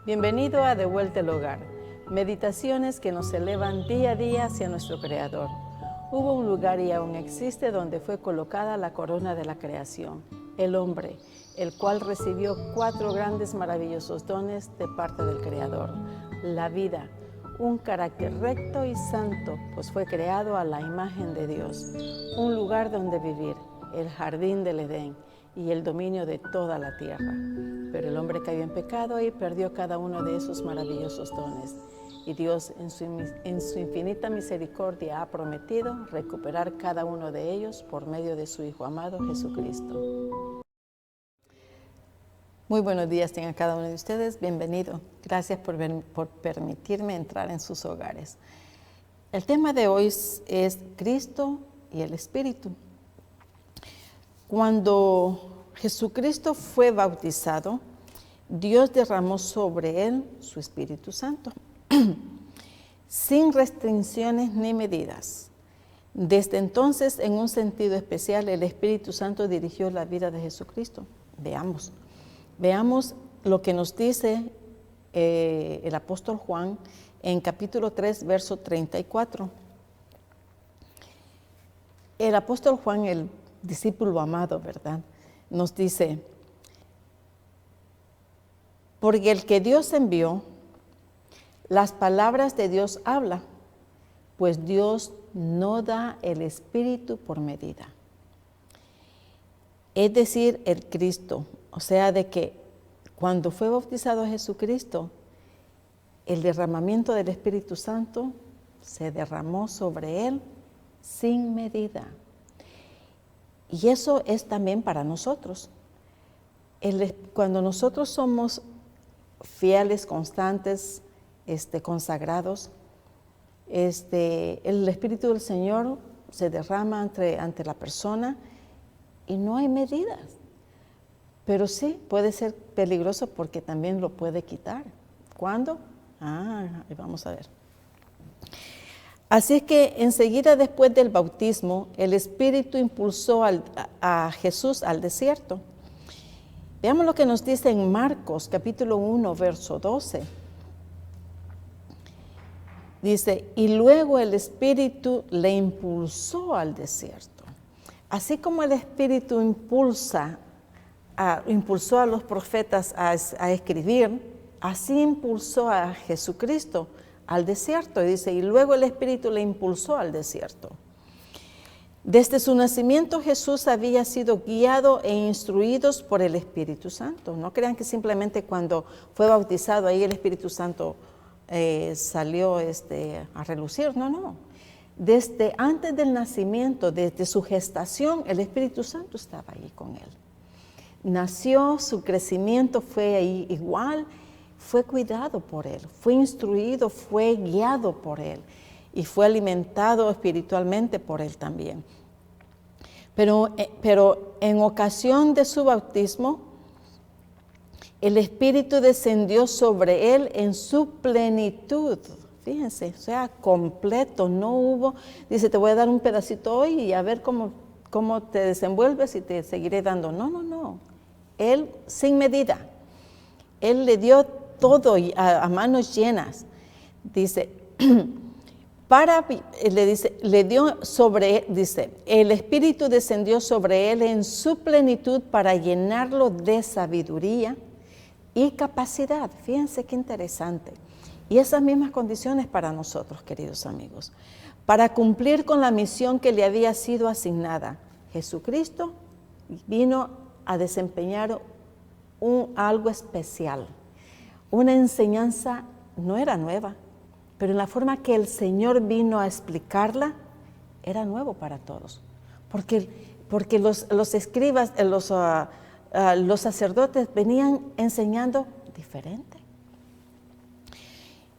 Bienvenido a De Vuelta al Hogar, meditaciones que nos elevan día a día hacia nuestro Creador. Hubo un lugar y aún existe donde fue colocada la corona de la creación, el hombre, el cual recibió 4 grandes maravillosos dones de parte del Creador. La vida, un carácter recto y santo, pues fue creado a la imagen de Dios. Un lugar donde vivir, el jardín del Edén y el dominio de toda la tierra. Pero el hombre cayó en pecado y perdió cada uno de esos maravillosos dones. Y Dios en su infinita misericordia ha prometido recuperar cada uno de ellos por medio de su Hijo amado Jesucristo. Muy buenos días tengan cada uno de ustedes, bienvenido. Gracias por permitirme entrar en sus hogares. El tema de hoy es Cristo y el Espíritu. Cuando Jesucristo fue bautizado, Dios derramó sobre él su Espíritu Santo, sin restricciones ni medidas. Desde entonces, en un sentido especial, el Espíritu Santo dirigió la vida de Jesucristo. Veamos lo que nos dice el apóstol Juan en capítulo 3, verso 34. El apóstol Juan, el discípulo amado, ¿verdad?, nos dice: porque el que Dios envió, las palabras de Dios habla, pues Dios no da el Espíritu por medida. Es decir, el Cristo, o sea, de que cuando fue bautizado Jesucristo, el derramamiento del Espíritu Santo se derramó sobre él sin medida. Y eso es también para nosotros. Cuando nosotros somos fieles, constantes, consagrados, el Espíritu del Señor se derrama ante la persona y no hay medidas. Pero sí, puede ser peligroso porque también lo puede quitar. ¿Cuándo? Vamos a ver. Así es que enseguida después del bautismo, el Espíritu impulsó a Jesús al desierto. Veamos lo que nos dice en Marcos, capítulo 1, verso 12. Dice: y luego el Espíritu le impulsó al desierto. Así como el Espíritu impulsó a los profetas a escribir, así impulsó a Jesucristo al desierto. Y dice: y luego el Espíritu le impulsó al desierto. Desde su nacimiento Jesús había sido guiado e instruido por el Espíritu Santo. No crean que simplemente cuando fue bautizado ahí el Espíritu Santo salió a relucir. No. Desde antes del nacimiento, desde su gestación, el Espíritu Santo estaba ahí con él. Nació, su crecimiento fue ahí igual, fue cuidado por él, fue instruido, fue guiado por él y fue alimentado espiritualmente por él también. Pero en ocasión de su bautismo, el Espíritu descendió sobre él en su plenitud. Fíjense, o sea, completo, no hubo, dice, te voy a dar un pedacito hoy y a ver cómo te desenvuelves y te seguiré dando. No. Él sin medida. Él le dio todo a manos llenas. Dice, el Espíritu descendió sobre él en su plenitud para llenarlo de sabiduría y capacidad. Fíjense qué interesante. Y esas mismas condiciones para nosotros, queridos amigos, para cumplir con la misión que le había sido asignada. Jesucristo vino a desempeñar algo especial. Una enseñanza no era nueva, pero en la forma que el Señor vino a explicarla, era nuevo para todos. Porque los escribas, los sacerdotes venían enseñando diferente.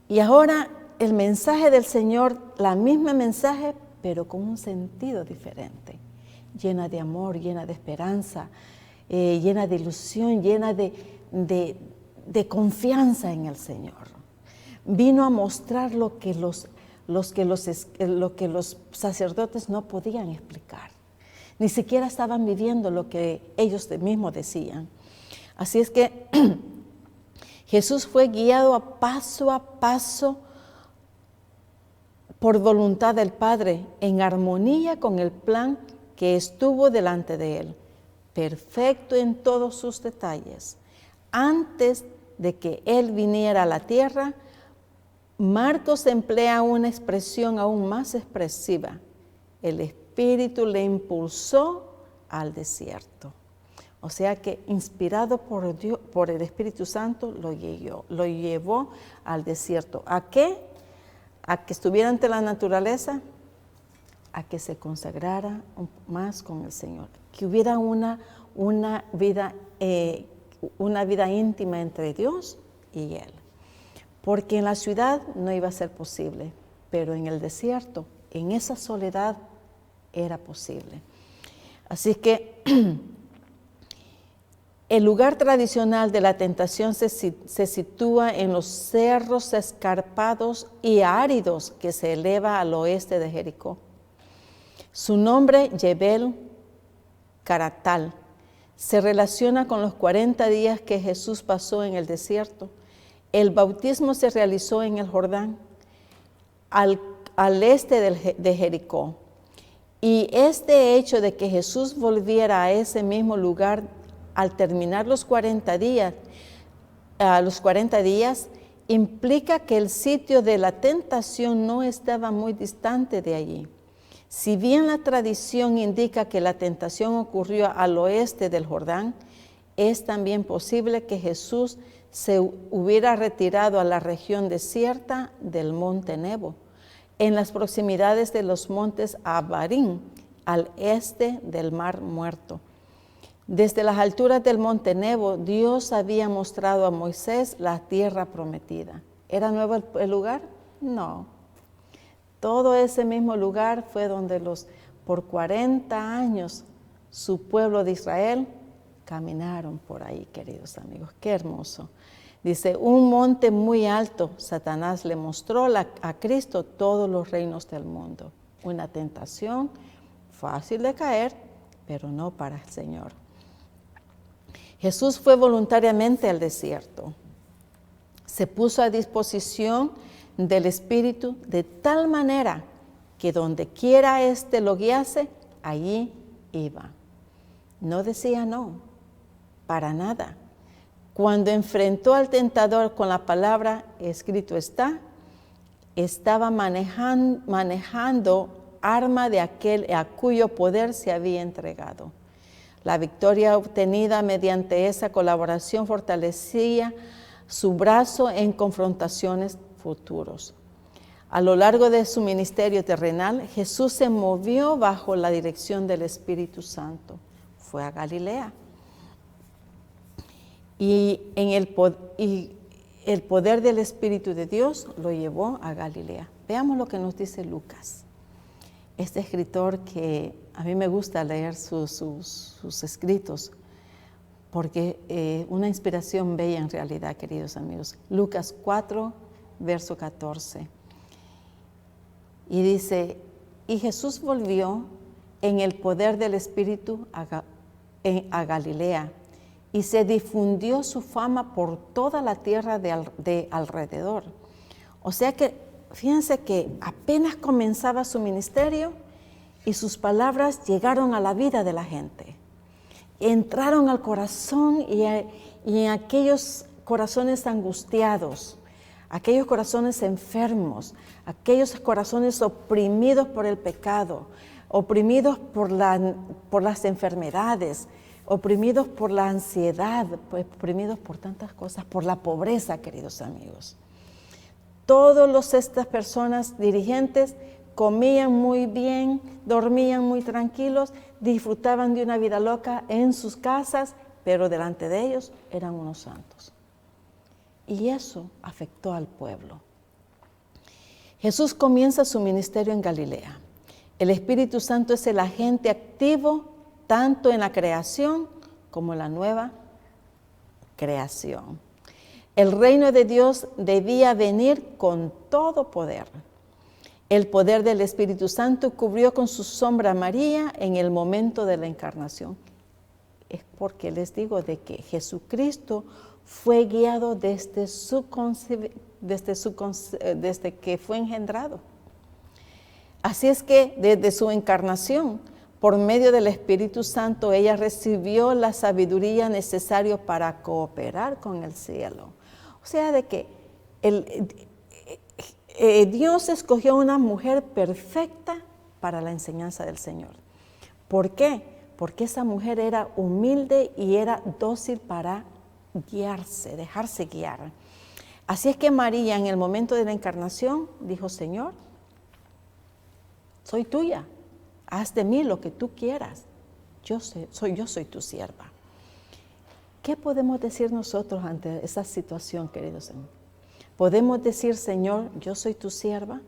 Y ahora el mensaje del Señor, la misma mensaje, pero con un sentido diferente. Llena de amor, llena de esperanza, llena de ilusión, llena de confianza en el Señor. Vino a mostrar lo que los sacerdotes no podían explicar. Ni siquiera estaban viviendo lo que ellos mismos decían. Así es que Jesús fue guiado a paso por voluntad del Padre, en armonía con el plan que estuvo delante de él, perfecto en todos sus detalles. Antes de que él viniera a la tierra, Marcos emplea una expresión aún más expresiva. El Espíritu le impulsó al desierto. O sea que inspirado por Dios, por el Espíritu Santo, lo llevó al desierto. ¿A qué? A que estuviera ante la naturaleza, a que se consagrara más con el Señor, que hubiera una vida íntima entre Dios y Él. Porque en la ciudad no iba a ser posible, pero en el desierto, en esa soledad, era posible. Así que el lugar tradicional de la tentación se sitúa en los cerros escarpados y áridos que se eleva al oeste de Jericó. Su nombre, Jebel Caratal, se relaciona con los 40 días que Jesús pasó en el desierto. El bautismo se realizó en el Jordán, al este de Jericó. Y este hecho de que Jesús volviera a ese mismo lugar al terminar los 40 días, implica que el sitio de la tentación no estaba muy distante de allí. Si bien la tradición indica que la tentación ocurrió al oeste del Jordán, es también posible que Jesús se hubiera retirado a la región desierta del monte Nebo, en las proximidades de los montes Abarim, al este del Mar Muerto. Desde las alturas del monte Nebo, Dios había mostrado a Moisés la tierra prometida. ¿Era nuevo el lugar? No. Todo ese mismo lugar fue donde por 40 años su pueblo de Israel caminaron por ahí, queridos amigos. Qué hermoso. Dice, un monte muy alto, Satanás le mostró a Cristo todos los reinos del mundo. Una tentación fácil de caer, pero no para el Señor. Jesús fue voluntariamente al desierto. Se puso a disposición del Espíritu de tal manera que donde quiera éste lo guiase, allí iba. No decía no, para nada. Cuando enfrentó al tentador con la palabra escrito está, estaba manejando arma de aquel a cuyo poder se había entregado. La victoria obtenida mediante esa colaboración fortalecía su brazo en confrontaciones futuros. A lo largo de su ministerio terrenal, Jesús se movió bajo la dirección del Espíritu Santo. Fue a Galilea. Y el poder del Espíritu de Dios lo llevó a Galilea. Veamos lo que nos dice Lucas. Este escritor que a mí me gusta leer sus escritos, porque una inspiración bella en realidad, queridos amigos. Lucas 4, verso 14. Y dice, y Jesús volvió en el poder del Espíritu a Galilea, y se difundió su fama por toda la tierra de alrededor. O sea que, fíjense que apenas comenzaba su ministerio y sus palabras llegaron a la vida de la gente. Entraron al corazón y en aquellos corazones angustiados, aquellos corazones enfermos, aquellos corazones oprimidos por el pecado, oprimidos por las enfermedades, oprimidos por la ansiedad, oprimidos por tantas cosas, por la pobreza, queridos amigos. Todas estas personas dirigentes comían muy bien, dormían muy tranquilos, disfrutaban de una vida loca en sus casas, pero delante de ellos eran unos santos. Y eso afectó al pueblo. Jesús comienza su ministerio en Galilea. El Espíritu Santo es el agente activo tanto en la creación como en la nueva creación. El reino de Dios debía venir con todo poder. El poder del Espíritu Santo cubrió con su sombra a María en el momento de la encarnación. Es porque les digo de que Jesucristo fue guiado desde que fue engendrado. Así es que desde su encarnación, por medio del Espíritu Santo, ella recibió la sabiduría necesaria para cooperar con el cielo. O sea, de que Dios escogió una mujer perfecta para la enseñanza del Señor. ¿Por qué? Porque esa mujer era humilde y era dócil para guiarse, dejarse guiar. Así es que María, en el momento de la encarnación, dijo: Señor, soy tuya, haz de mí lo que tú quieras, yo soy tu sierva. ¿Qué podemos decir nosotros ante esa situación, queridos hermanos? Podemos decir: Señor, yo soy tu sierva,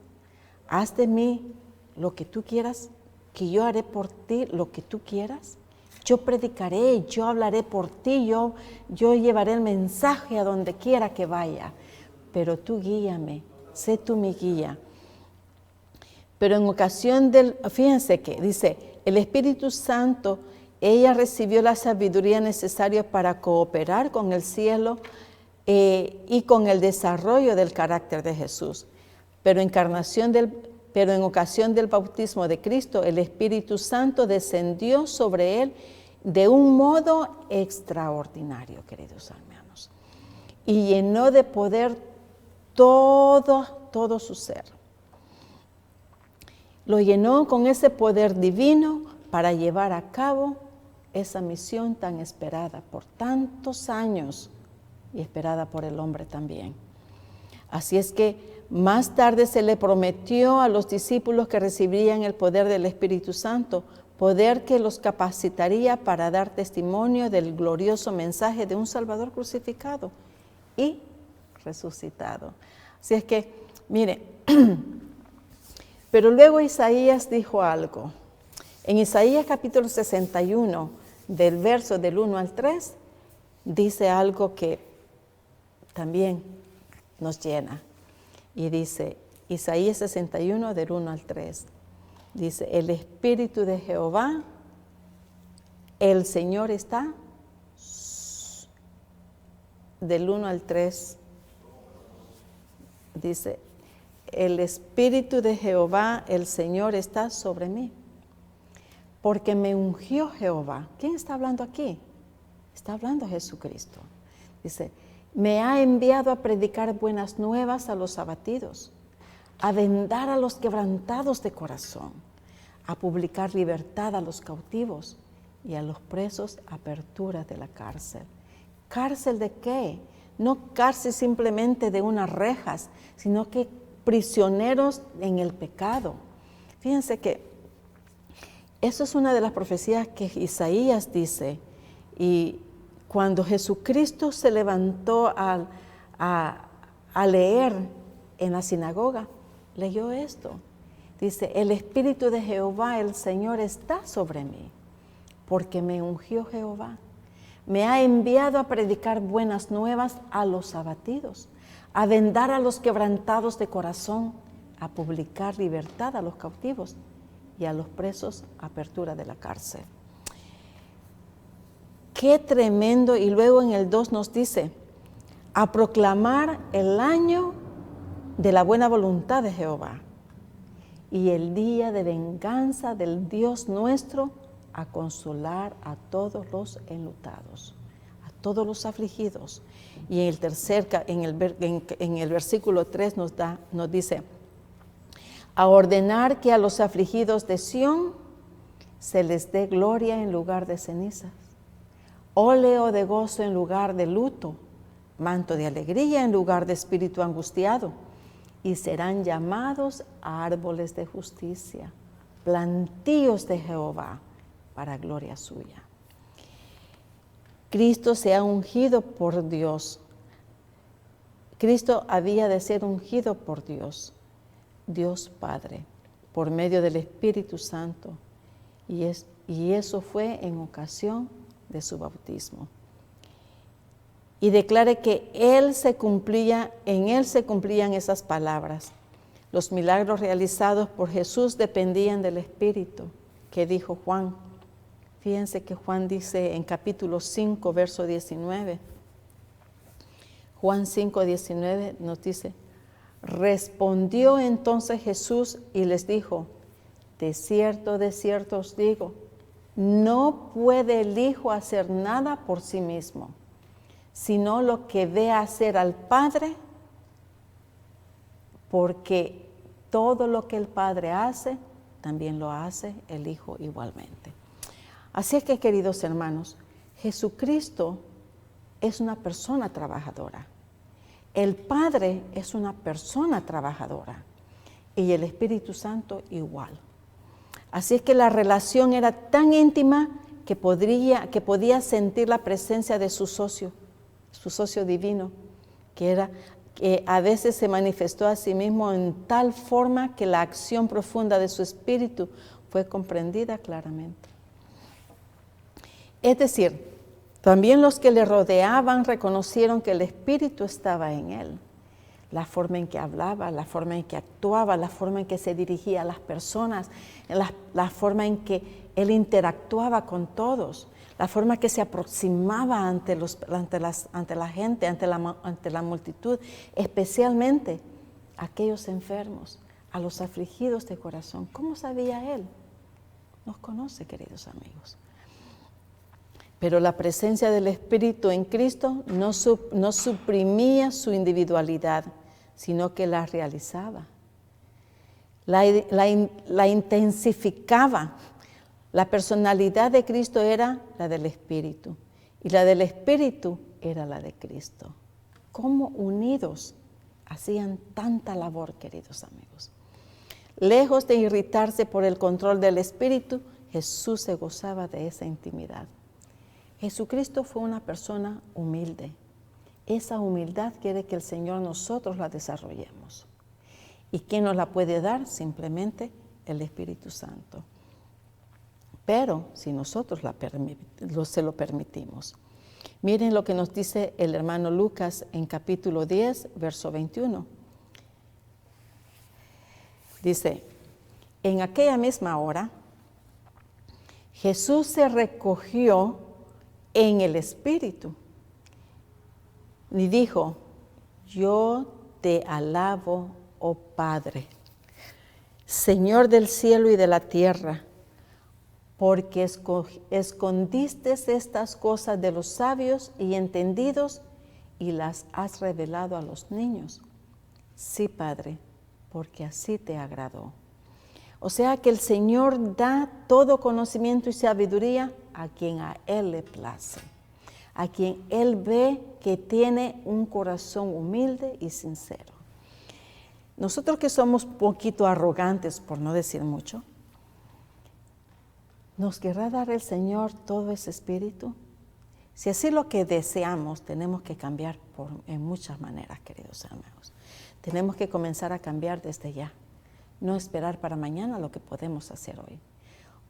haz de mí lo que tú quieras, que yo haré por ti lo que tú quieras. Yo predicaré, yo hablaré por ti, yo llevaré el mensaje a donde quiera que vaya, pero tú guíame, sé tú mi guía. Pero en ocasión fíjense que dice, el Espíritu Santo, ella recibió la sabiduría necesaria para cooperar con el cielo y con el desarrollo del carácter de Jesús. Pero en ocasión del bautismo de Cristo, el Espíritu Santo descendió sobre él de un modo extraordinario, queridos hermanos, y llenó de poder todo su ser. Lo llenó con ese poder divino para llevar a cabo esa misión tan esperada por tantos años y esperada por el hombre también. Así es que más tarde se le prometió a los discípulos que recibirían el poder del Espíritu Santo, poder que los capacitaría para dar testimonio del glorioso mensaje de un Salvador crucificado y resucitado. Así es que, mire, pero luego Isaías dijo algo. En Isaías capítulo 61, del verso del 1 al 3, dice algo que también nos llena. Y dice, Isaías 61, del 1 al 3, dice: el Espíritu de Jehová, el Señor está, del 1 al 3, dice: el Espíritu de Jehová, el Señor está sobre mí, porque me ungió Jehová. ¿Quién está hablando aquí? Está hablando Jesucristo. Dice: me ha enviado a predicar buenas nuevas a los abatidos, a vendar a los quebrantados de corazón, a publicar libertad a los cautivos y a los presos apertura de la cárcel. ¿Cárcel de qué? No cárcel simplemente de unas rejas, sino que prisioneros en el pecado. Fíjense que eso es una de las profecías que Isaías dice, y cuando Jesucristo se levantó a leer en la sinagoga, leyó esto. Dice: el Espíritu de Jehová, el Señor, está sobre mí, porque me ungió Jehová. Me ha enviado a predicar buenas nuevas a los abatidos, a vendar a los quebrantados de corazón, a publicar libertad a los cautivos y a los presos apertura de la cárcel. Qué tremendo. Y luego en el 2 nos dice: a proclamar el año de la buena voluntad de Jehová y el día de venganza del Dios nuestro, a consolar a todos los enlutados, a todos los afligidos. Y en el versículo 3 nos dice: a ordenar que a los afligidos de Sión se les dé gloria en lugar de cenizas, óleo de gozo en lugar de luto, manto de alegría en lugar de espíritu angustiado, y serán llamados árboles de justicia, plantíos de Jehová, para gloria suya. Cristo se ha ungido por Dios. Cristo había de ser ungido por Dios, Dios Padre, por medio del Espíritu Santo, y eso fue en ocasión de su bautismo. Y declare que en él se cumplían esas palabras. Los milagros realizados por Jesús dependían del Espíritu, que dijo Juan. Fíjense que Juan dice en capítulo 5, verso 19. Juan 5, 19 nos dice, respondió entonces Jesús y les dijo, de cierto os digo, no puede el Hijo hacer nada por sí mismo, sino lo que ve hacer al Padre, porque todo lo que el Padre hace, también lo hace el Hijo igualmente. Así es que, queridos hermanos, Jesucristo es una persona trabajadora. El Padre es una persona trabajadora y el Espíritu Santo igual. Así es que la relación era tan íntima que podía sentir la presencia de su socio divino, que a veces se manifestó a sí mismo en tal forma que la acción profunda de su espíritu fue comprendida claramente. Es decir, también los que le rodeaban reconocieron que el Espíritu estaba en él. La forma en que hablaba, la forma en que actuaba, la forma en que se dirigía a las personas, la forma en que él interactuaba con todos, la forma que se aproximaba ante la gente, ante la multitud, especialmente a aquellos enfermos, a los afligidos de corazón. ¿Cómo sabía él? Nos conoce, queridos amigos. Pero la presencia del Espíritu en Cristo no suprimía su individualidad, sino que la realizaba, la intensificaba. La personalidad de Cristo era la del Espíritu y la del Espíritu era la de Cristo. ¿Cómo unidos hacían tanta labor, queridos amigos? Lejos de irritarse por el control del Espíritu, Jesús se gozaba de esa intimidad. Jesucristo fue una persona humilde. Esa humildad quiere que el Señor nosotros la desarrollemos. ¿Y quién nos la puede dar? Simplemente el Espíritu Santo. Pero si nosotros se lo permitimos. Miren lo que nos dice el hermano Lucas en capítulo 10, verso 21. Dice, en aquella misma hora, Jesús se recogió en el Espíritu y dijo, yo te alabo, oh Padre, Señor del cielo y de la tierra, porque escondiste estas cosas de los sabios y entendidos y las has revelado a los niños. Sí, Padre, porque así te agradó. O sea que el Señor da todo conocimiento y sabiduría a quien a Él le place, a quien Él ve que tiene un corazón humilde y sincero. Nosotros que somos un poquito arrogantes, por no decir mucho, ¿nos querrá dar el Señor todo ese espíritu? Si así lo que deseamos, tenemos que cambiar en muchas maneras, queridos amigos. Tenemos que comenzar a cambiar desde ya. No esperar para mañana lo que podemos hacer hoy.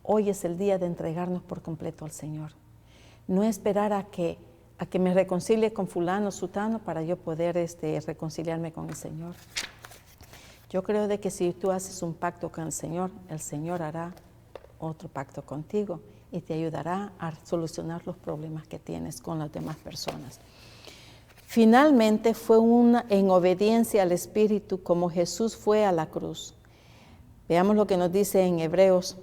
Hoy es el día de entregarnos por completo al Señor. No esperar a que me reconcilie con fulano, sutano, para yo poder reconciliarme con el Señor. Yo creo de que si tú haces un pacto con el Señor hará otro pacto contigo y te ayudará a solucionar los problemas que tienes con las demás personas. Finalmente fue en obediencia al Espíritu como Jesús fue a la cruz. Veamos lo que nos dice en Hebreos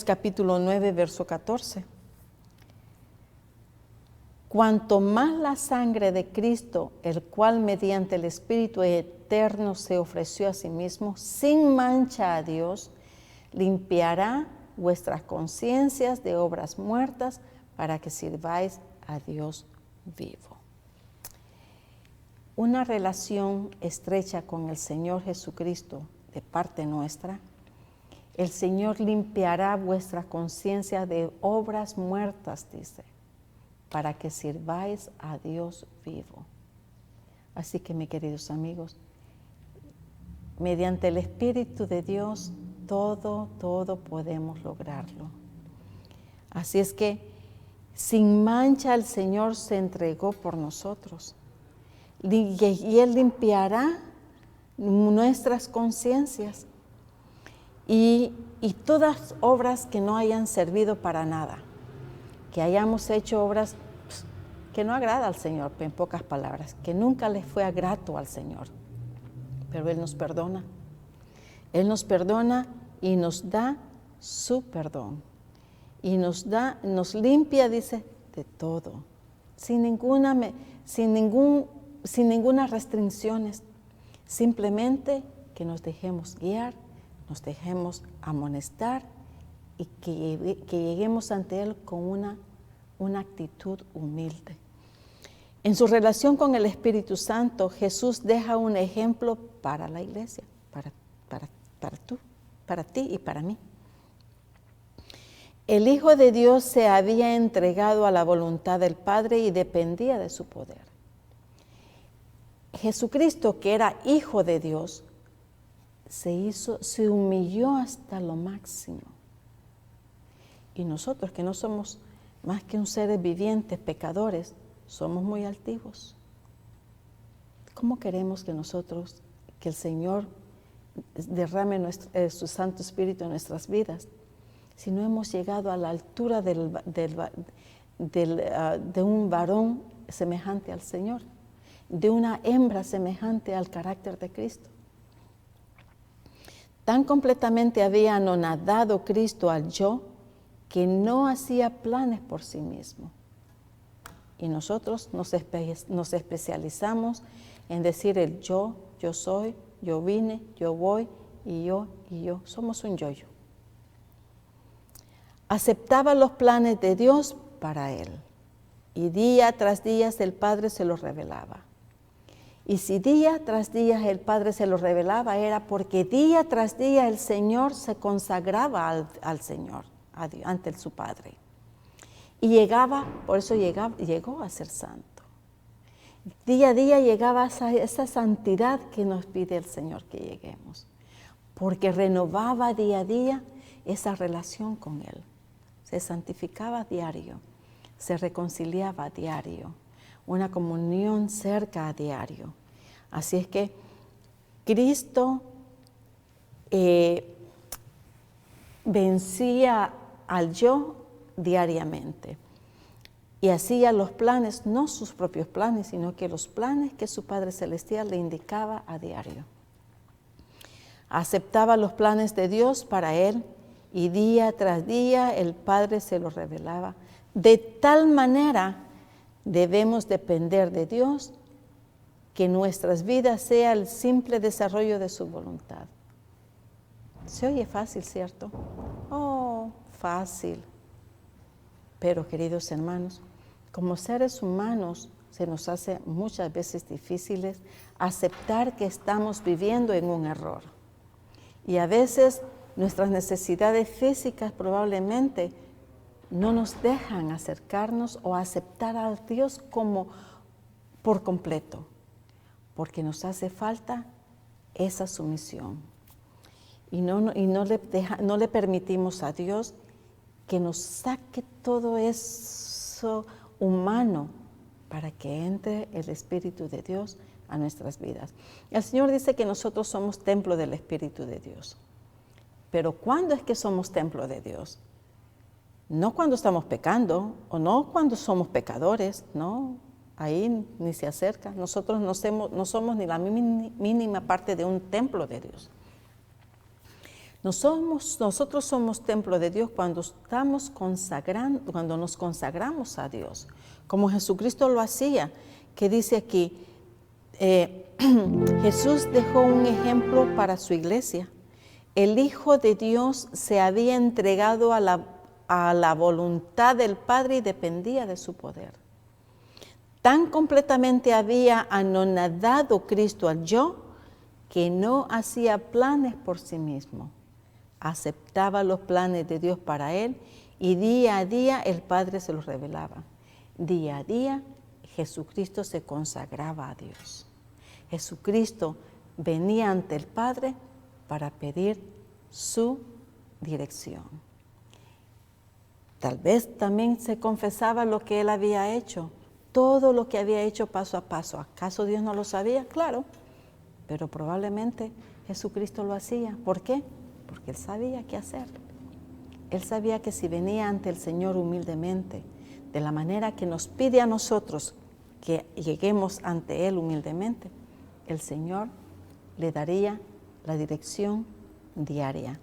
capítulo 9, verso 14. Cuanto más la sangre de Cristo, el cual mediante el Espíritu eterno se ofreció a sí mismo, sin mancha a Dios, limpiará vuestras conciencias de obras muertas para que sirváis a Dios vivo. Una relación estrecha con el Señor Jesucristo de parte nuestra, el Señor limpiará vuestra conciencia de obras muertas, dice, para que sirváis a Dios vivo. Así que, mis queridos amigos, mediante el Espíritu de Dios, todo podemos lograrlo. Así es que, sin mancha, el Señor se entregó por nosotros. Y Él limpiará nuestras conciencias. y todas obras que no hayan servido para nada, que hayamos hecho obras que no agrada al Señor, en pocas palabras, que nunca le fue grato al Señor. Pero Él nos perdona. Él nos perdona y nos da su perdón. Y nos limpia, dice, de todo, sin ninguna restricciones. Simplemente que nos dejemos guiar, nos dejemos amonestar y que lleguemos ante Él con una actitud humilde. En su relación con el Espíritu Santo, Jesús deja un ejemplo para la iglesia, para ti y para mí. El Hijo de Dios se había entregado a la voluntad del Padre y dependía de su poder. Jesucristo, que era Hijo de Dios, se humilló hasta lo máximo. Y nosotros, que no somos más que un seres vivientes, pecadores, somos muy altivos. ¿Cómo queremos que el Señor derrame su Santo Espíritu en nuestras vidas si no hemos llegado a la altura de un varón semejante al Señor, de una hembra semejante al carácter de Cristo? Tan completamente había anonadado Cristo al yo que no hacía planes por sí mismo. Y nosotros nos especializamos en decir el yo soy, yo vine, yo voy, y yo. Somos un yo-yo. Aceptaba los planes de Dios para él. Y día tras día el Padre se los revelaba. Y si día tras día el Padre se los revelaba, era porque día tras día el Señor se consagraba al Señor, ante su Padre. Y llegó a ser santo. Día a día llegaba a esa santidad que nos pide el Señor que lleguemos, porque renovaba día a día esa relación con Él. Se santificaba a diario, se reconciliaba a diario, una comunión cerca a diario. Así es que Cristo vencía al yo diariamente y hacía los planes, no sus propios planes, sino que los planes que su Padre Celestial le indicaba a diario. Aceptaba los planes de Dios para él y día tras día el Padre se los revelaba. De tal manera debemos depender de Dios, que nuestras vidas sea el simple desarrollo de su voluntad. Se oye fácil, ¿cierto? Oh, fácil. Pero, queridos hermanos, como seres humanos se nos hace muchas veces difíciles aceptar que estamos viviendo en un error. Y a veces nuestras necesidades físicas probablemente no nos dejan acercarnos o aceptar a Dios como por completo, porque nos hace falta esa sumisión. Y no le permitimos a Dios que nos saque todo eso humano para que entre el Espíritu de Dios a nuestras vidas. El Señor dice que nosotros somos templo del Espíritu de Dios. Pero ¿cuándo es que somos templo de Dios? No cuando estamos pecando o no cuando somos pecadores, no, ahí ni se acerca. Nosotros no somos ni la mínima parte de un templo de Dios. Nosotros somos templo de Dios cuando nos consagramos a Dios, como Jesucristo lo hacía, que dice aquí, Jesús dejó un ejemplo para su iglesia. El Hijo de Dios se había entregado a la voluntad del Padre y dependía de su poder. Tan completamente había anonadado Cristo al yo que no hacía planes por sí mismo. Aceptaba los planes de Dios para él y día a día el Padre se los revelaba. Día a día Jesucristo se consagraba a Dios. Jesucristo venía ante el Padre para pedir su dirección. Tal vez también se confesaba lo que él había hecho, todo lo que había hecho paso a paso. ¿Acaso Dios no lo sabía? Claro, pero probablemente Jesucristo lo hacía. ¿Por qué? porque él sabía qué hacer. Él sabía que si venía ante el Señor humildemente, de la manera que nos pide a nosotros que lleguemos ante Él humildemente, el Señor le daría la dirección diaria,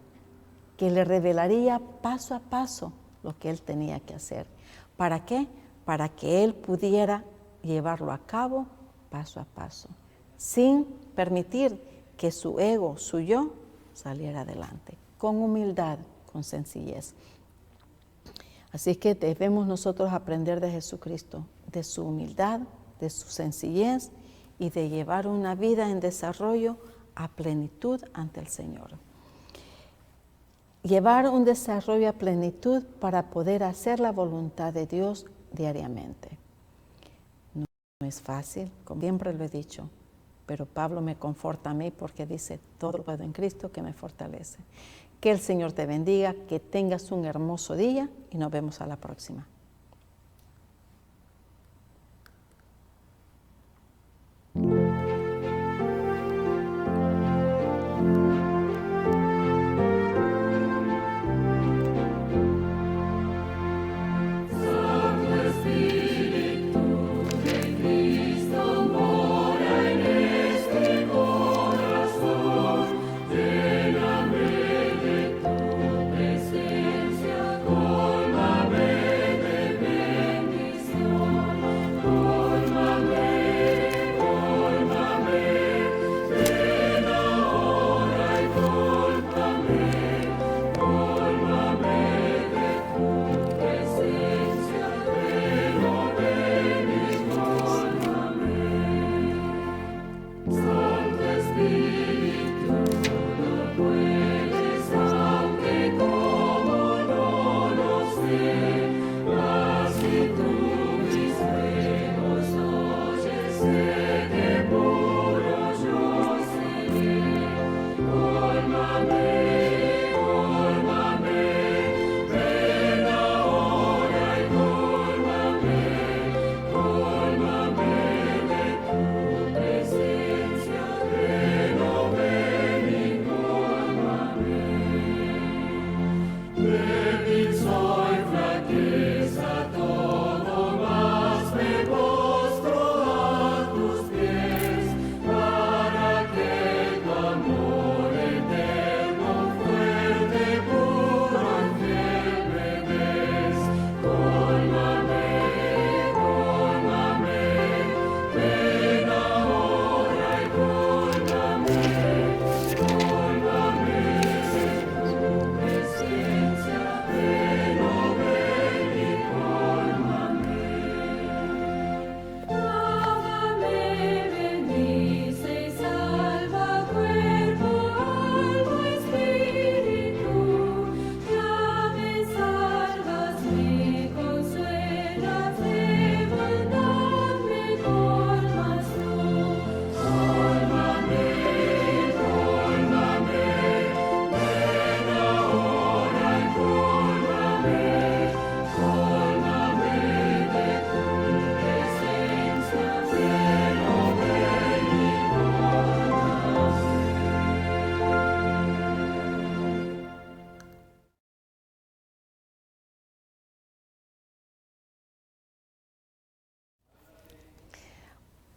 que le revelaría paso a paso lo que Él tenía que hacer. ¿Para qué? Para que Él pudiera llevarlo a cabo paso a paso, sin permitir que su ego, su yo, saliera adelante, con humildad, con sencillez. Así que debemos nosotros aprender de Jesucristo, de su humildad, de su sencillez y de llevar una vida en desarrollo a plenitud ante el Señor. Llevar un desarrollo a plenitud para poder hacer la voluntad de Dios diariamente. No es fácil, como siempre lo he dicho, pero Pablo me conforta a mí porque dice, todo lo puedo en Cristo que me fortalece. Que el Señor te bendiga, que tengas un hermoso día y nos vemos a la próxima.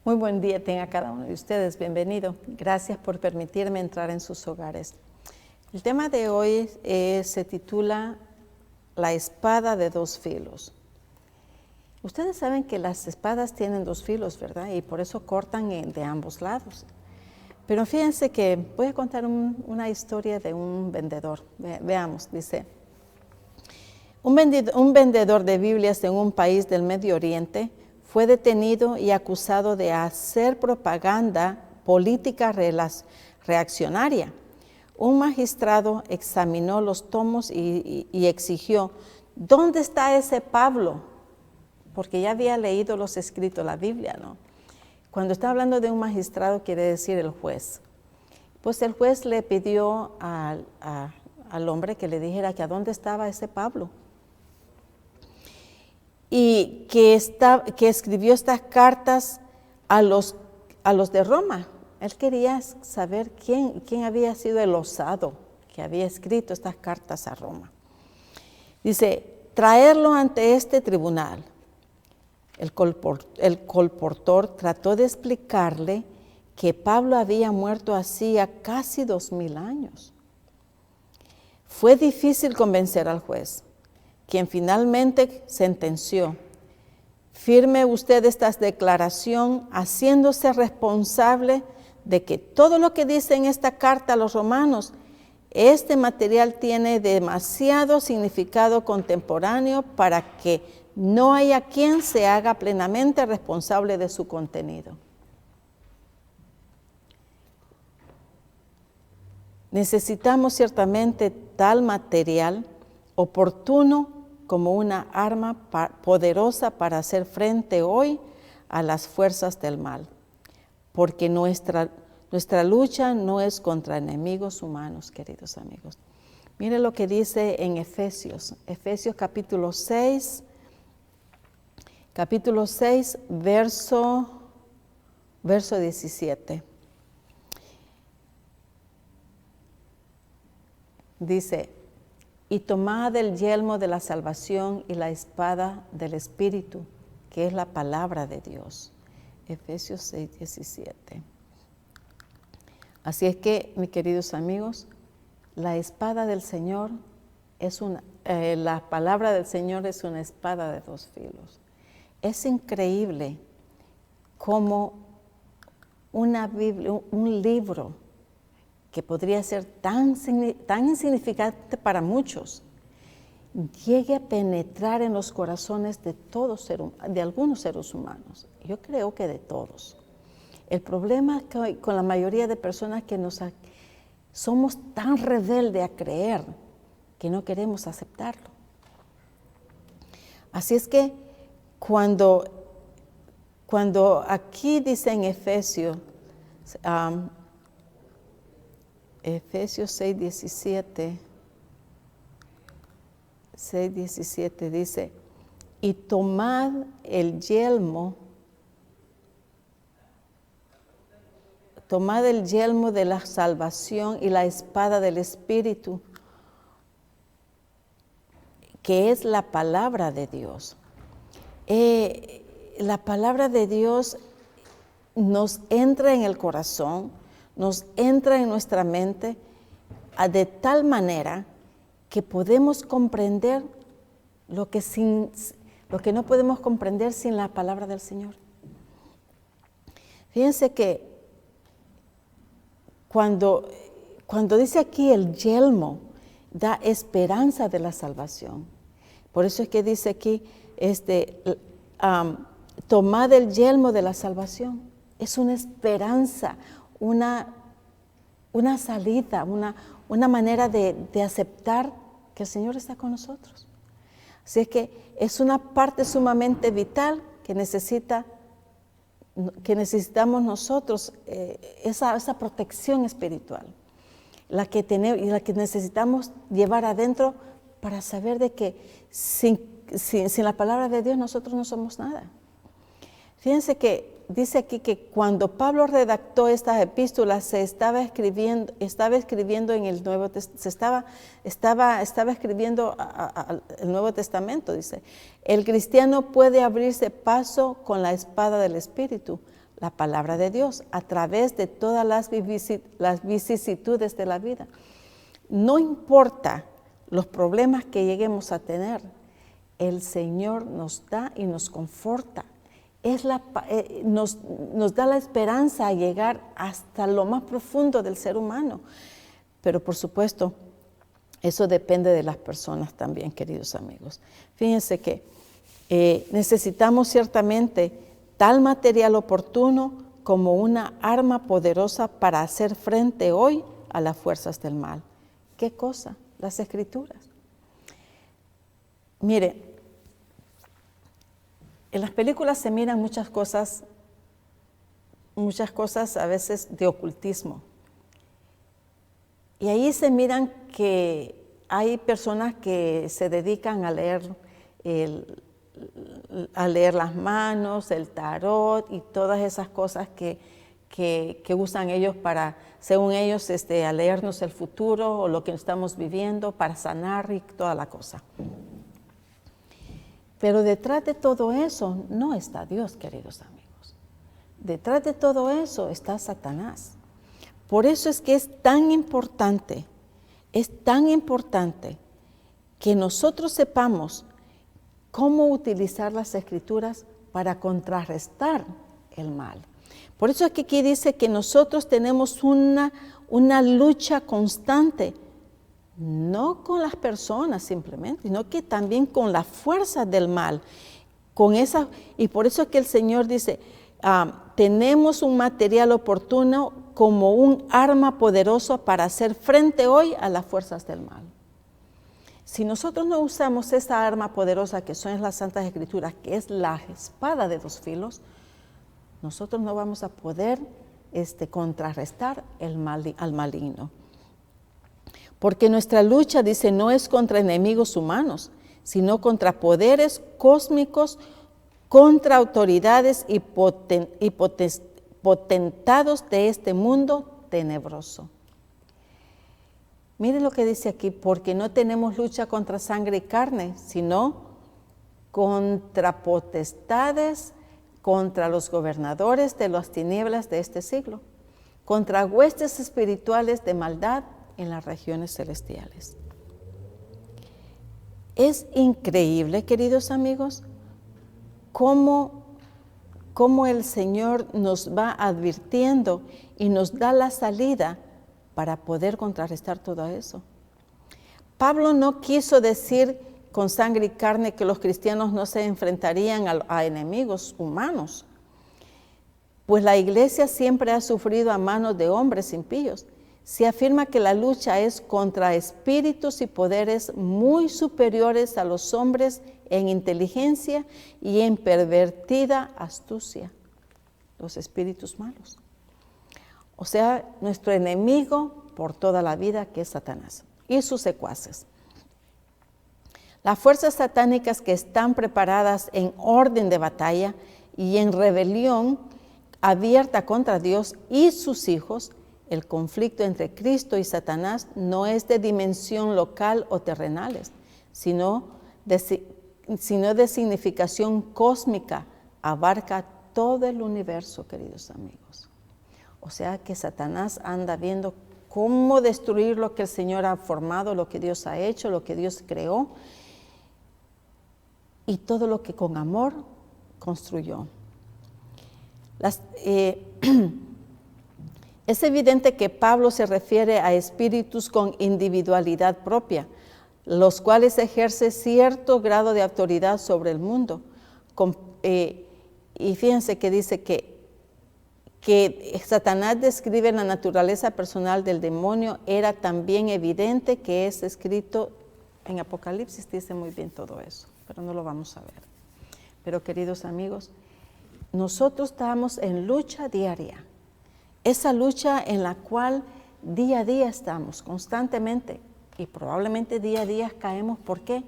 Muy buen día tenga cada uno de ustedes, bienvenido. Gracias por permitirme entrar en sus hogares. El tema de hoy se titula La espada de dos filos. Ustedes saben que las espadas tienen dos filos, ¿verdad? Y por eso cortan de ambos lados. Pero fíjense que voy a contar una historia de un vendedor. Veamos, dice. Un vendedor de Biblias en un país del Medio Oriente fue detenido y acusado de hacer propaganda política reaccionaria. Un magistrado examinó los tomos y exigió, ¿dónde está ese Pablo? Porque ya había leído los escritos, la Biblia, ¿no? Cuando está hablando de un magistrado quiere decir el juez. Pues el juez le pidió al hombre que le dijera que a dónde estaba ese Pablo. Y que escribió estas cartas a los de Roma. Él quería saber quién había sido el osado que había escrito estas cartas a Roma. Dice, traerlo ante este tribunal. El colportor trató de explicarle que Pablo había muerto hacía casi 2000 años. Fue difícil convencer al juez, quien finalmente sentenció: firme usted esta declaración haciéndose responsable de que todo lo que dice en esta carta a los romanos, este material tiene demasiado significado contemporáneo para que no haya quien se haga plenamente responsable de su contenido. Necesitamos ciertamente tal material oportuno como una arma poderosa para hacer frente hoy a las fuerzas del mal, porque nuestra lucha no es contra enemigos humanos, queridos amigos. Mire lo que dice en Efesios capítulo 6, verso 17. Dice, y tomad el yelmo de la salvación y la espada del Espíritu, que es la palabra de Dios. Efesios 6, 17. Así es que, mis queridos amigos, la espada del Señor la palabra del Señor es una espada de dos filos. Es increíble cómo una Biblia, un libro que podría ser tan insignificante para muchos, llegue a penetrar en los corazones de algunos seres humanos. Yo creo que de todos. El problema con la mayoría de personas que somos tan rebeldes a creer que no queremos aceptarlo. Así es que cuando aquí dice en Efesios 6:17 dice, y tomad el yelmo de la salvación y la espada del Espíritu, que es la palabra de Dios. La palabra de Dios nos entra en el corazón, nos entra en nuestra mente de tal manera que podemos comprender lo que no podemos comprender sin la palabra del Señor. Fíjense que cuando dice aquí el yelmo, da esperanza de la salvación. Por eso es que dice aquí, tomad el yelmo de la salvación. Es una esperanza, una salida, una manera de aceptar que el Señor está con nosotros. Así es que es una parte sumamente vital que necesitamos nosotros, esa protección espiritual, la que necesitamos llevar adentro para saber de que sin la palabra de Dios nosotros no somos nada. Fíjense que dice aquí que cuando Pablo redactó estas epístolas estaba escribiendo en el Nuevo Testamento, estaba escribiendo el Nuevo Testamento, dice. El cristiano puede abrirse paso con la espada del Espíritu, la palabra de Dios, a través de todas las vicisitudes de la vida. No importa los problemas que lleguemos a tener, el Señor nos da y nos conforta. Nos da la esperanza a llegar hasta lo más profundo del ser humano. Pero por supuesto, eso depende de las personas también, queridos amigos. Fíjense que necesitamos ciertamente tal material oportuno como una arma poderosa para hacer frente hoy a las fuerzas del mal. ¿Qué cosa? Las Escrituras. Mire, en las películas se miran muchas cosas a veces de ocultismo. Y ahí se miran que hay personas que se dedican a leer las manos, el tarot y todas esas cosas que que usan ellos para, según ellos, a leernos el futuro o lo que estamos viviendo, para sanar y toda la cosa. Pero detrás de todo eso no está Dios, queridos amigos. Detrás de todo eso está Satanás. Por eso es que es tan importante que nosotros sepamos cómo utilizar las Escrituras para contrarrestar el mal. Por eso es que aquí dice que nosotros tenemos una lucha constante, no con las personas simplemente, sino que también con las fuerzas del mal. Y por eso es que el Señor dice, tenemos un material oportuno como un arma poderosa para hacer frente hoy a las fuerzas del mal. Si nosotros no usamos esa arma poderosa que son las Santas Escrituras, que es la espada de dos filos, nosotros no vamos a poder contrarrestar al maligno. Porque nuestra lucha, dice, no es contra enemigos humanos, sino contra poderes cósmicos, contra autoridades y potentados de este mundo tenebroso. Miren lo que dice aquí, porque no tenemos lucha contra sangre y carne, sino contra potestades, contra los gobernadores de las tinieblas de este siglo, contra huestes espirituales de maldad en las regiones celestiales. Es increíble, queridos amigos, cómo el Señor nos va advirtiendo y nos da la salida para poder contrarrestar todo eso. Pablo no quiso decir con sangre y carne que los cristianos no se enfrentarían a enemigos humanos, pues la iglesia siempre ha sufrido a manos de hombres impíos. Se afirma que la lucha es contra espíritus y poderes muy superiores a los hombres en inteligencia y en pervertida astucia, los espíritus malos. O sea, nuestro enemigo por toda la vida, que es Satanás y sus secuaces. Las fuerzas satánicas que están preparadas en orden de batalla y en rebelión abierta contra Dios y sus hijos, el conflicto entre Cristo y Satanás no es de dimensión local o terrenales, sino de significación cósmica, abarca todo el universo, queridos amigos. O sea que Satanás anda viendo cómo destruir lo que el Señor ha formado, lo que Dios ha hecho, lo que Dios creó, y todo lo que con amor construyó. Es evidente que Pablo se refiere a espíritus con individualidad propia, los cuales ejercen cierto grado de autoridad sobre el mundo. Y fíjense que dice que Satanás describe la naturaleza personal del demonio, era también evidente que es escrito en Apocalipsis, dice muy bien todo eso, pero no lo vamos a ver. Pero queridos amigos, nosotros estamos en lucha diaria, esa lucha en la cual día a día estamos constantemente y probablemente día a día caemos. ¿Por qué?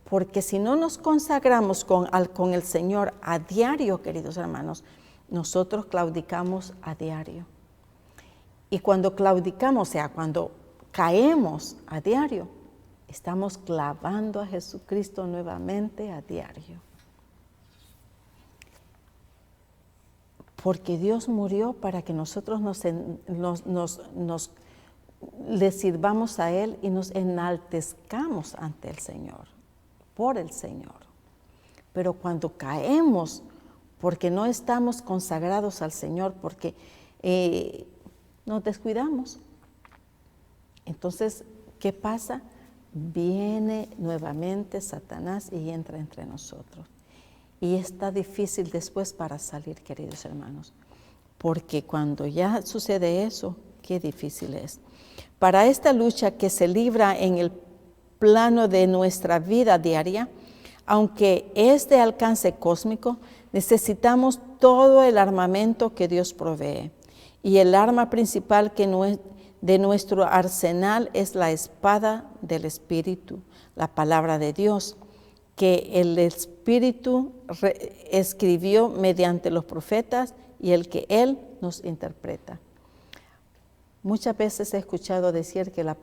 Porque si no nos consagramos con el Señor a diario, queridos hermanos, nosotros claudicamos a diario. Y cuando claudicamos, o sea, cuando caemos a diario, estamos clavando a Jesucristo nuevamente a diario. Porque Dios murió para que nosotros le sirvamos a Él y nos enaltezcamos ante el Señor, por el Señor. Pero cuando caemos, porque no estamos consagrados al Señor, porque nos descuidamos, entonces, ¿qué pasa? Viene nuevamente Satanás y entra entre nosotros. Y está difícil después para salir, queridos hermanos, porque cuando ya sucede eso, qué difícil es. Para esta lucha que se libra en el plano de nuestra vida diaria, aunque es de alcance cósmico, necesitamos todo el armamento que Dios provee. Y el arma principal de nuestro arsenal es la espada del Espíritu, la palabra de Dios, que el Espíritu escribió mediante los profetas y el que Él nos interpreta. Muchas veces he escuchado decir que la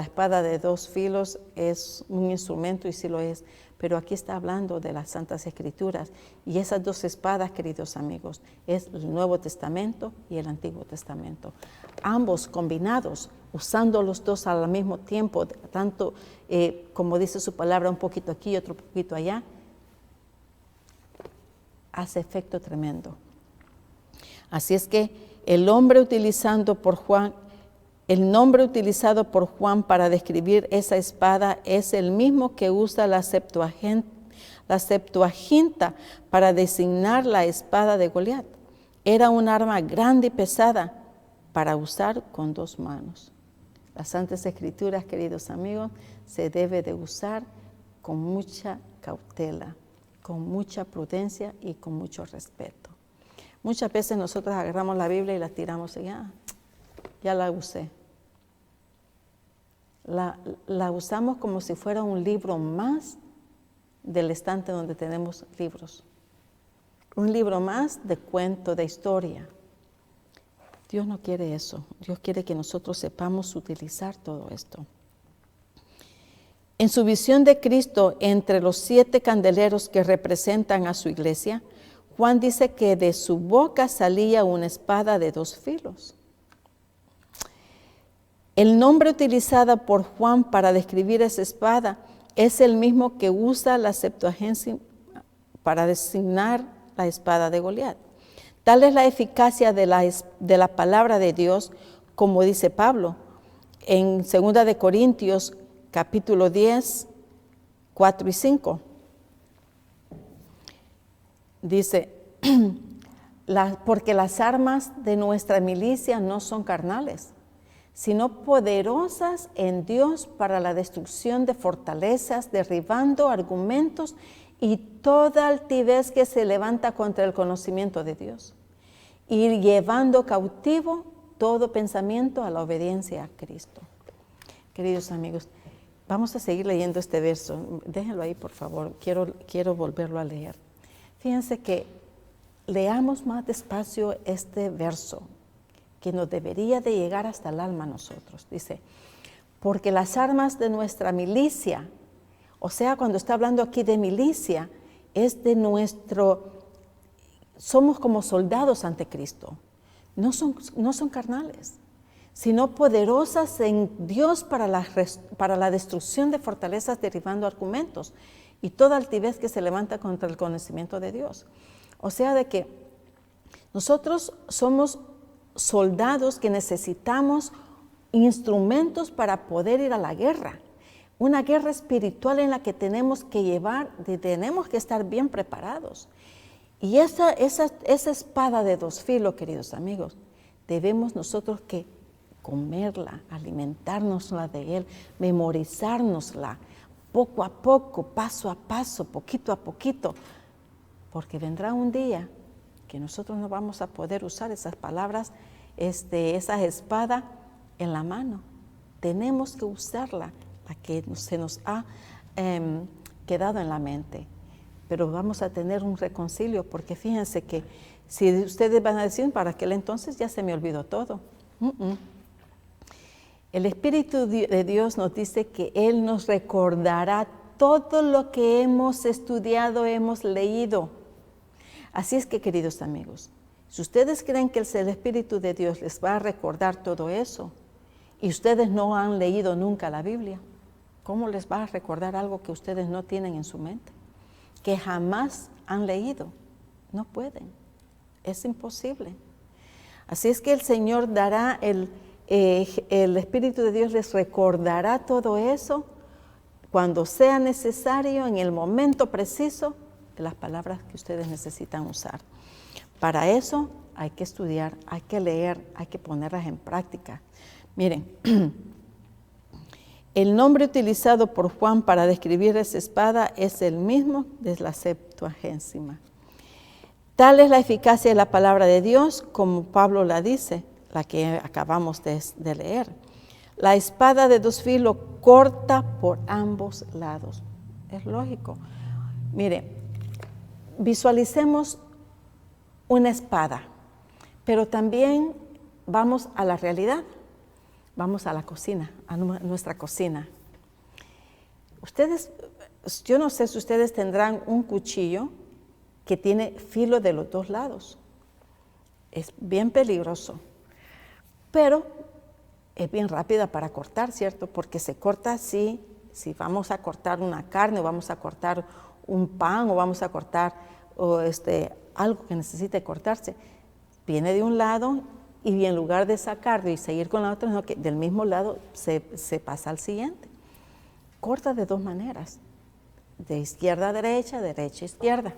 espada de dos filos es un instrumento, y sí lo es, pero aquí está hablando de las Santas Escrituras, y esas dos espadas, queridos amigos, es el Nuevo Testamento y el Antiguo Testamento. Ambos combinados, usando los dos al mismo tiempo, tanto como dice su palabra, un poquito aquí y otro poquito allá, hace efecto tremendo. Así es que el nombre utilizado por Juan para describir esa espada es el mismo que usa la Septuaginta para designar la espada de Goliat. Era un arma grande y pesada para usar con dos manos. Las Santas Escrituras, queridos amigos, se debe de usar con mucha cautela, con mucha prudencia y con mucho respeto. Muchas veces nosotros agarramos la Biblia y la tiramos y ya la usé. La usamos como si fuera un libro más del estante donde tenemos libros. Un libro más de cuento, de historia. Dios no quiere eso. Dios quiere que nosotros sepamos utilizar todo esto. En su visión de Cristo entre los 7 candeleros que representan a su iglesia, Juan dice que de su boca salía una espada de 2 filos. El nombre utilizado por Juan para describir esa espada es el mismo que usa la Septuaginta para designar la espada de Goliat. Tal es la eficacia de la palabra de Dios, como dice Pablo en 2 de Corintios capítulo 10, 4 y 5. Dice, porque las armas de nuestra milicia no son carnales, sino poderosas en Dios para la destrucción de fortalezas, derribando argumentos y toda altivez que se levanta contra el conocimiento de Dios, y llevando cautivo todo pensamiento a la obediencia a Cristo. Queridos amigos, vamos a seguir leyendo este verso. Déjenlo ahí, por favor. Quiero volverlo a leer. Fíjense que leamos más despacio este verso, que nos debería de llegar hasta el alma a nosotros. Dice, porque las armas de nuestra milicia, o sea, cuando está hablando aquí de milicia, es de somos como soldados ante Cristo. No son carnales, sino poderosas en Dios para la destrucción de fortalezas, derribando argumentos y toda altivez que se levanta contra el conocimiento de Dios. O sea, de que nosotros somos soldados que necesitamos instrumentos para poder ir a la guerra. Una guerra espiritual en la que tenemos que estar bien preparados. Y esa espada de 2 filos, queridos amigos, debemos nosotros que comerla, alimentárnosla de él, memorizárnosla, poco a poco, paso a paso, poquito a poquito, porque vendrá un día que nosotros no vamos a poder usar esas palabras, esa espada en la mano. Tenemos que usarla, la que se nos ha quedado en la mente. Pero vamos a tener un reconcilio, porque fíjense que si ustedes van a decir, para aquel entonces ya se me olvidó todo. El Espíritu de Dios nos dice que Él nos recordará todo lo que hemos estudiado, hemos leído. Así es que, queridos amigos, si ustedes creen que el Espíritu de Dios les va a recordar todo eso, y ustedes no han leído nunca la Biblia, ¿cómo les va a recordar algo que ustedes no tienen en su mente? Que jamás han leído. No pueden. Es imposible. Así es que el Señor dará, el Espíritu de Dios les recordará todo eso cuando sea necesario, en el momento preciso, de las palabras que ustedes necesitan usar. Para eso hay que estudiar, hay que leer, hay que ponerlas en práctica. Miren, el nombre utilizado por Juan para describir esa espada es el mismo de la Septuaginta. Tal es la eficacia de la palabra de Dios, como Pablo la dice, la que acabamos de leer. La espada de 2 filos corta por ambos lados. Es lógico. Mire, visualicemos una espada. Pero también vamos a la realidad, vamos a la cocina, a nuestra cocina. Yo no sé si ustedes tendrán un cuchillo que tiene filo de los dos lados. Es bien peligroso, pero es bien rápida para cortar, ¿cierto? Porque se corta así, si vamos a cortar una carne, o vamos a cortar un pan, o vamos a cortar algo que necesite cortarse, viene de un lado y en lugar de sacarlo y seguir con la otra, no, que del mismo lado se pasa al siguiente. Corta de dos maneras, de izquierda a derecha, derecha a izquierda.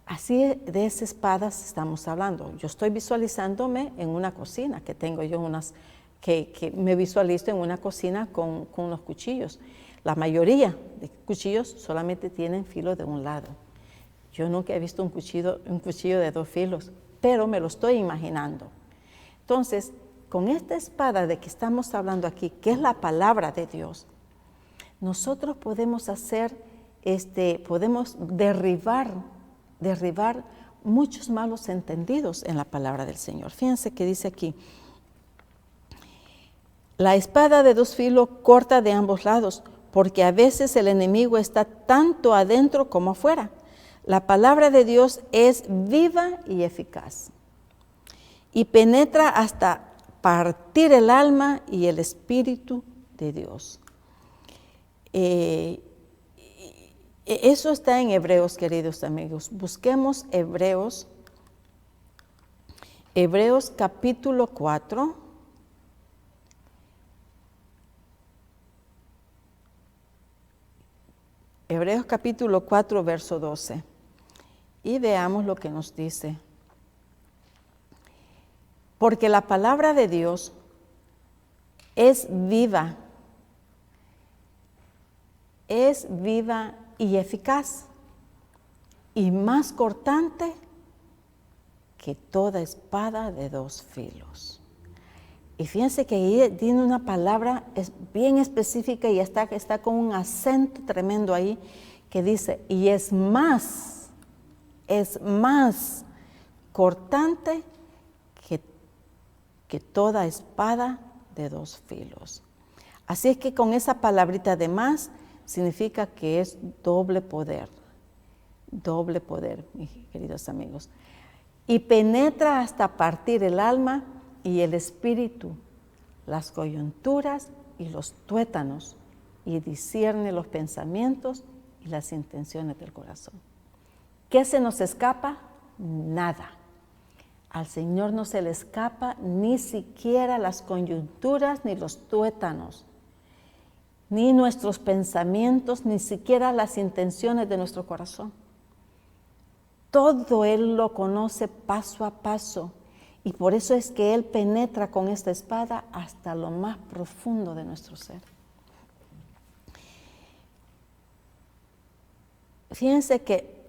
Así de esas espadas estamos hablando. Yo estoy visualizándome en una cocina, que tengo yo que me visualizo en una cocina con unos cuchillos. La mayoría de cuchillos solamente tienen filo de un lado. Yo nunca he visto un cuchillo de dos filos, pero me lo estoy imaginando. Entonces, con esta espada de que estamos hablando aquí, que es la palabra de Dios, nosotros podemos podemos derribar muchos malos entendidos en la palabra del Señor. Fíjense que dice aquí, la espada de dos filos corta de ambos lados, porque a veces el enemigo está tanto adentro como afuera. La palabra de Dios es viva y eficaz, y penetra hasta partir el alma y el espíritu de Dios. Eso está en Hebreos, queridos amigos. Busquemos Hebreos capítulo 4. Hebreos capítulo 4, verso 12. Y veamos lo que nos dice. Porque la palabra de Dios es viva y eficaz, y más cortante que toda espada de dos filos. Y fíjense que ahí tiene una palabra es bien específica y está con un acento tremendo ahí, que dice, y es más cortante que toda espada de dos filos. Así es que con esa palabrita de más, significa que es doble poder, mis queridos amigos. Y penetra hasta partir el alma y el espíritu, las coyunturas y los tuétanos, y discierne los pensamientos y las intenciones del corazón. ¿Qué se nos escapa? Nada. Al Señor no se le escapa ni siquiera las coyunturas ni los tuétanos, ni nuestros pensamientos, ni siquiera las intenciones de nuestro corazón. Todo Él lo conoce paso a paso, y por eso es que Él penetra con esta espada hasta lo más profundo de nuestro ser. Fíjense que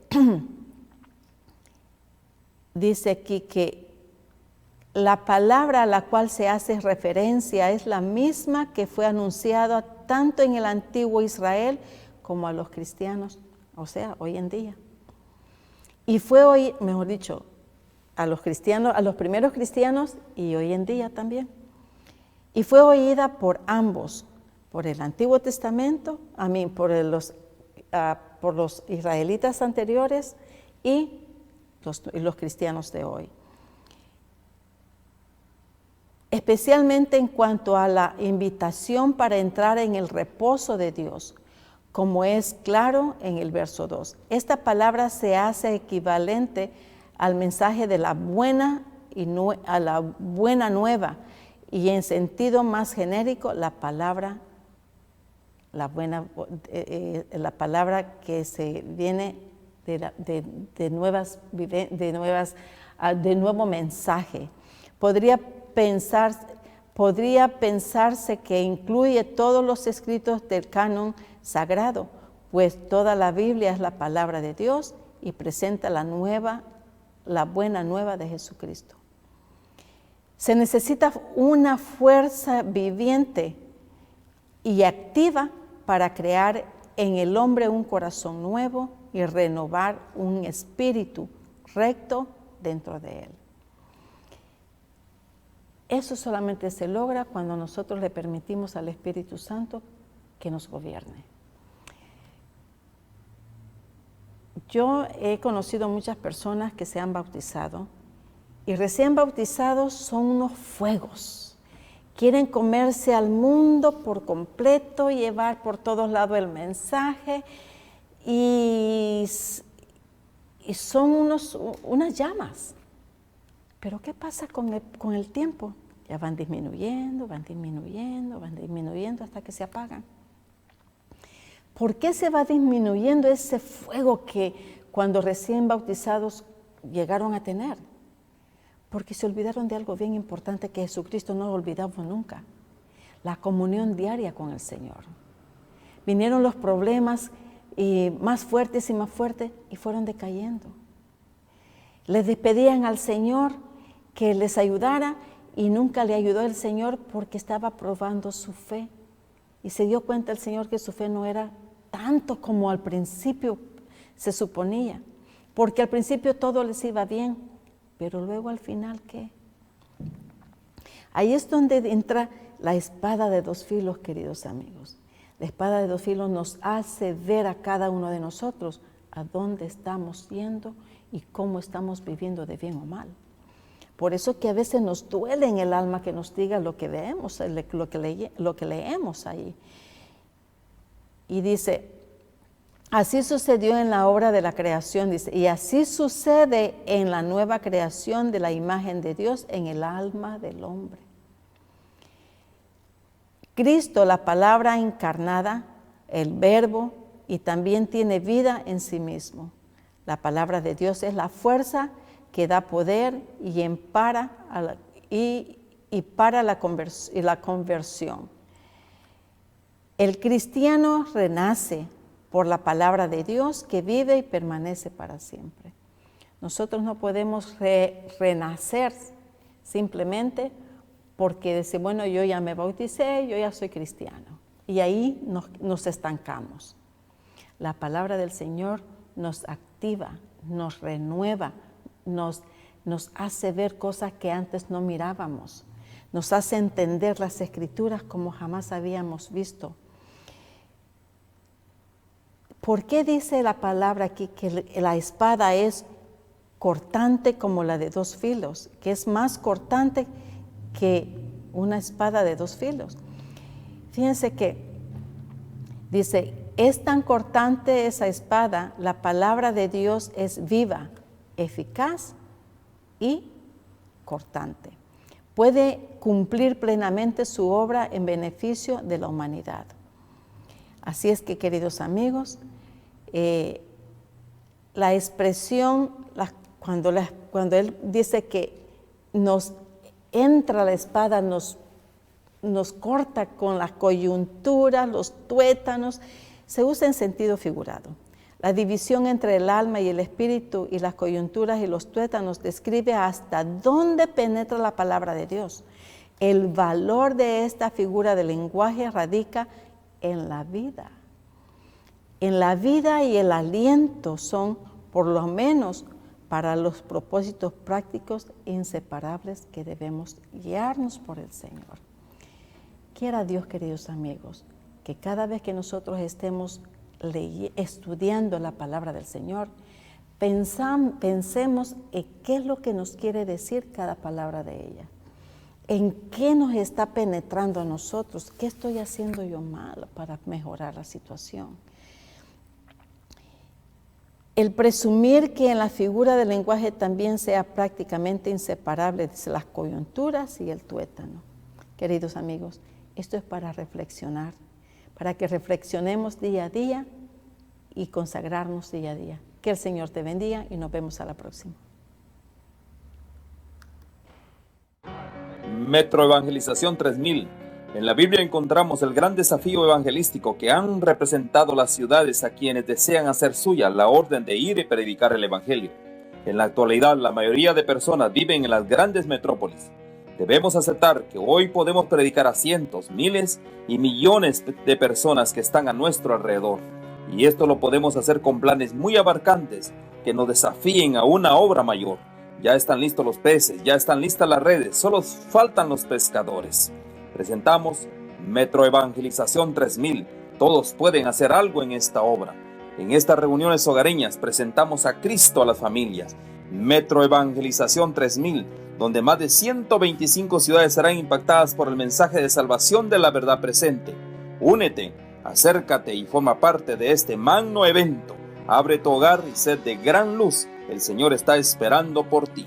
dice aquí que la palabra a la cual se hace referencia es la misma que fue anunciada tanto en el antiguo Israel como a los cristianos, o sea, hoy en día. Y fue hoy, mejor dicho, a los cristianos, a los primeros cristianos y hoy en día también. Y fue oída por ambos, por el Antiguo Testamento, por los israelitas anteriores y los cristianos de hoy. Especialmente en cuanto a la invitación para entrar en el reposo de Dios, como es claro en el verso 2. Esta palabra se hace equivalente al mensaje de la buena nueva, y en sentido más genérico, la palabra que se viene de nuevo mensaje. Podría pensarse que incluye todos los escritos del canon sagrado, pues toda la Biblia es la palabra de Dios y presenta la buena nueva de Jesucristo. Se necesita una fuerza viviente y activa para crear en el hombre un corazón nuevo y renovar un espíritu recto dentro de él. Eso solamente se logra cuando nosotros le permitimos al Espíritu Santo que nos gobierne. Yo he conocido muchas personas que se han bautizado y recién bautizados son unos fuegos. Quieren comerse al mundo por completo, llevar por todos lados el mensaje y son unas llamas. Pero ¿qué pasa con el tiempo? Ya van disminuyendo hasta que se apagan. ¿Por qué se va disminuyendo ese fuego que cuando recién bautizados llegaron a tener? Porque se olvidaron de algo bien importante que Jesucristo no olvidamos nunca: la comunión diaria con el Señor. Vinieron los problemas más fuertes y fueron decayendo. Les despedían al Señor que les ayudara y nunca le ayudó el Señor porque estaba probando su fe. Y se dio cuenta el Señor que su fe no era tanto como al principio se suponía, porque al principio todo les iba bien, pero luego al final, ¿qué? Ahí es donde entra la espada de dos filos, queridos amigos. La espada de dos filos nos hace ver a cada uno de nosotros a dónde estamos yendo y cómo estamos viviendo, de bien o mal. Por eso que a veces nos duele en el alma que nos diga lo que vemos, lo que leemos ahí. Y dice, así sucedió en la obra de la creación, dice, y así sucede en la nueva creación de la imagen de Dios en el alma del hombre. Cristo, la palabra encarnada, el verbo, y también tiene vida en sí mismo. La palabra de Dios es la fuerza que da poder y para la conversión. El cristiano renace por la palabra de Dios que vive y permanece para siempre. Nosotros no podemos renacer simplemente porque decir, bueno, yo ya me bauticé, yo ya soy cristiano. Y ahí nos estancamos. La palabra del Señor nos activa, nos renueva, nos hace ver cosas que antes no mirábamos, nos hace entender las Escrituras como jamás habíamos visto. ¿Por qué dice la palabra aquí que la espada es cortante como la de dos filos? Que es más cortante que una espada de dos filos. Fíjense que dice, es tan cortante esa espada, la palabra de Dios es viva, eficaz y cortante. Puede cumplir plenamente su obra en beneficio de la humanidad. Así es que, queridos amigos, la expresión, cuando él dice que nos entra la espada, nos corta con las coyunturas, los tuétanos, se usa en sentido figurado. La división entre el alma y el espíritu y las coyunturas y los tuétanos describe hasta dónde penetra la palabra de Dios. El valor de esta figura del lenguaje radica en la vida. En la vida y el aliento son, por lo menos, para los propósitos prácticos inseparables que debemos guiarnos por el Señor. Quiera Dios, queridos amigos, que cada vez que nosotros estemos estudiando la palabra del Señor, pensemos en qué es lo que nos quiere decir cada palabra de ella. ¿En qué nos está penetrando a nosotros? ¿Qué estoy haciendo yo mal para mejorar la situación? El presumir que en la figura del lenguaje también sea prácticamente inseparable de las coyunturas y el tuétano. Queridos amigos, esto es para reflexionar, para que reflexionemos día a día y consagrarnos día a día. Que el Señor te bendiga y nos vemos a la próxima. Metroevangelización 3000. En la Biblia encontramos el gran desafío evangelístico que han representado las ciudades a quienes desean hacer suya la orden de ir y predicar el evangelio. En la actualidad, la mayoría de personas viven en las grandes metrópolis. Debemos aceptar que hoy podemos predicar a cientos, miles y millones de personas que están a nuestro alrededor. Y esto lo podemos hacer con planes muy abarcantes que nos desafíen a una obra mayor. Ya están listos los peces, ya están listas las redes, solo faltan los pescadores. Presentamos Metro Evangelización 3000. Todos pueden hacer algo en esta obra. En estas reuniones hogareñas presentamos a Cristo a las familias. Metro Evangelización 3000, donde más de 125 ciudades serán impactadas por el mensaje de salvación de la verdad presente. Únete, acércate y forma parte de este magno evento. Abre tu hogar y sed de gran luz. El Señor está esperando por ti.